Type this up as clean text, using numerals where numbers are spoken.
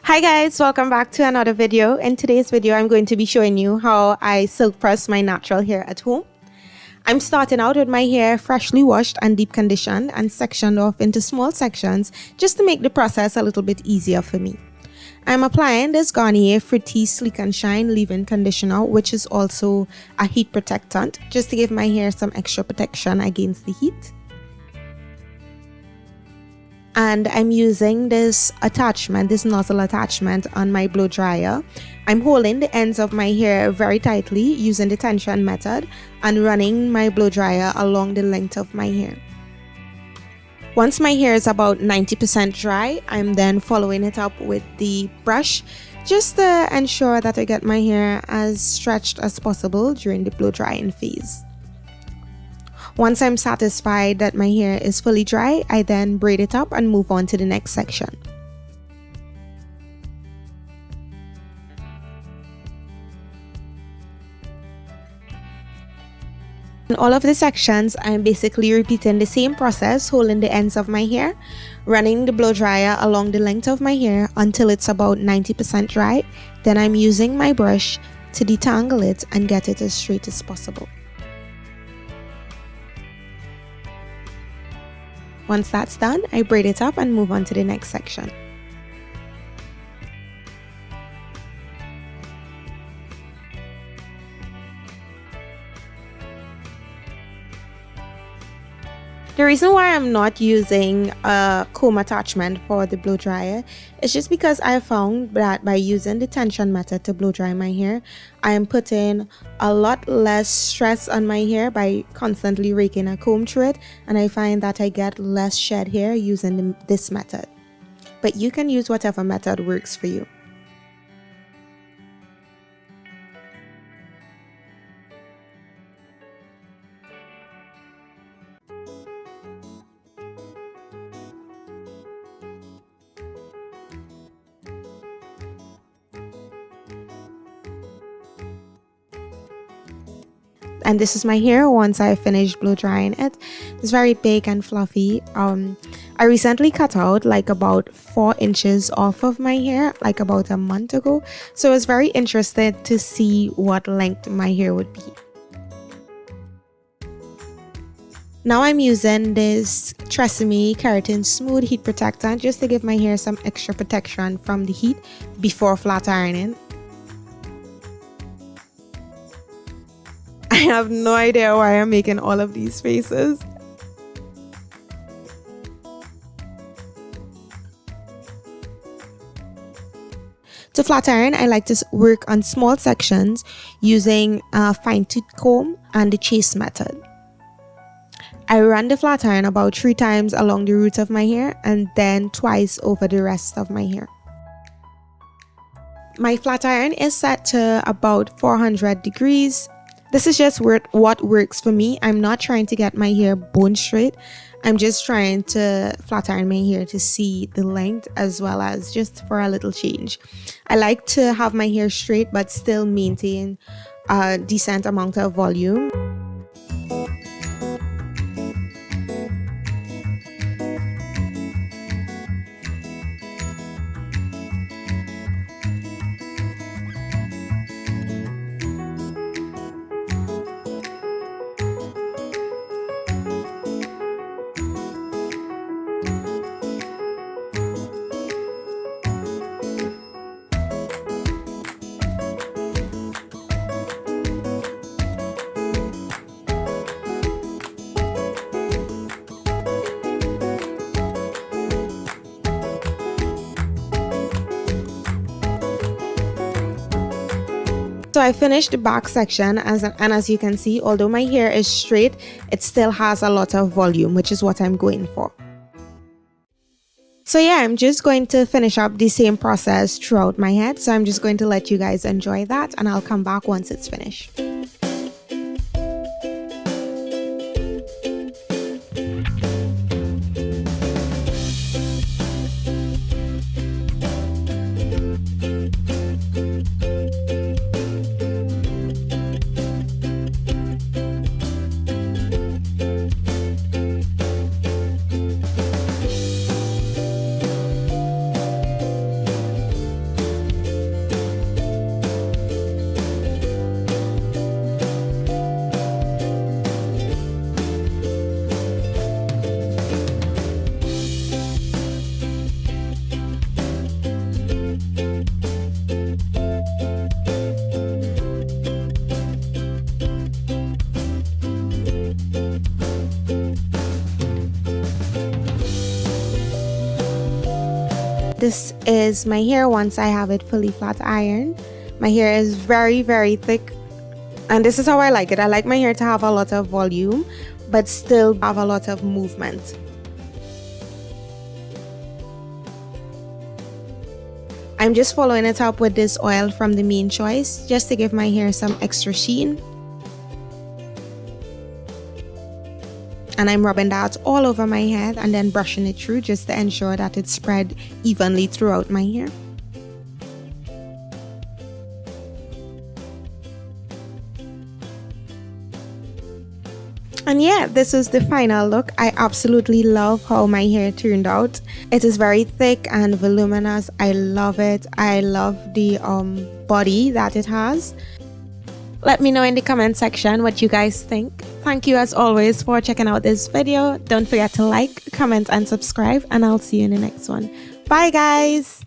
Hi guys, welcome back to another video. In today's video, I'm going to be showing you how I silk press my natural hair at home. I'm starting out with my hair freshly washed and deep conditioned and sectioned off into small sections just to make the process a little bit easier for me. I'm applying this Garnier Fructis Sleek and Shine leave-in conditioner, which is also a heat protectant, just to give my hair some extra protection against the heat. And I'm using this nozzle attachment on my blow dryer. I'm holding the ends of my hair very tightly using the tension method and running my blow dryer along the length of my hair. Once my hair is about 90% dry, I'm then following it up with the brush just to ensure that I get my hair as stretched as possible during the blow drying phase. Once I'm satisfied that my hair is fully dry, I then braid it up and move on to the next section. In all of the sections, I'm basically repeating the same process, holding the ends of my hair, running the blow dryer along the length of my hair until it's about 90% dry. Then I'm using my brush to detangle it and get it as straight as possible. Once that's done, I braid it up and move on to the next section. The reason why I'm not using a comb attachment for the blow dryer is just because I found that by using the tension method to blow dry my hair, I am putting a lot less stress on my hair by constantly raking a comb through it, and I find that I get less shed hair using this method. But you can use whatever method works for you. And this is my hair once I finished blow drying it. It's very big and fluffy. I recently cut out like about 4 inches off of my hair like about a month ago, so I was very interested to see what length my hair would be. Now I'm using this Tresemme Keratin Smooth Heat Protectant just to give my hair some extra protection from the heat before flat ironing. I have no idea why I'm making all of these faces. To flat iron, I like to work on small sections using a fine-tooth comb and the chase method. I run the flat iron about 3 times along the root of my hair and then twice over the rest of my hair. My flat iron is set to about 400 degrees. This is just what works for me. I'm not trying to get my hair bone straight. I'm just trying to flat iron my hair to see the length as well as just for a little change. I like to have my hair straight but still maintain a decent amount of volume. So I finished the back section and as you can see, although my hair is straight, it still has a lot of volume, which is what I'm going for. So yeah, I'm just going to finish up the same process throughout my head. So I'm just going to let you guys enjoy that and I'll come back once it's finished. This is my hair once I have it fully flat ironed. My hair is very, very thick, and this is how I like it. I like my hair to have a lot of volume but still have a lot of movement. I'm just following it up with this oil from the Main Choice just to give my hair some extra sheen. And I'm rubbing that all over my head and then brushing it through just to ensure that it's spread evenly throughout my hair. And yeah, this is the final look. I absolutely love how my hair turned out. It is very thick and voluminous. I love it. I love the body that it has. Let me know in the comment section what you guys think. Thank you as always for checking out this video. Don't forget to like, comment, and subscribe, and I'll see you in the next one. Bye guys!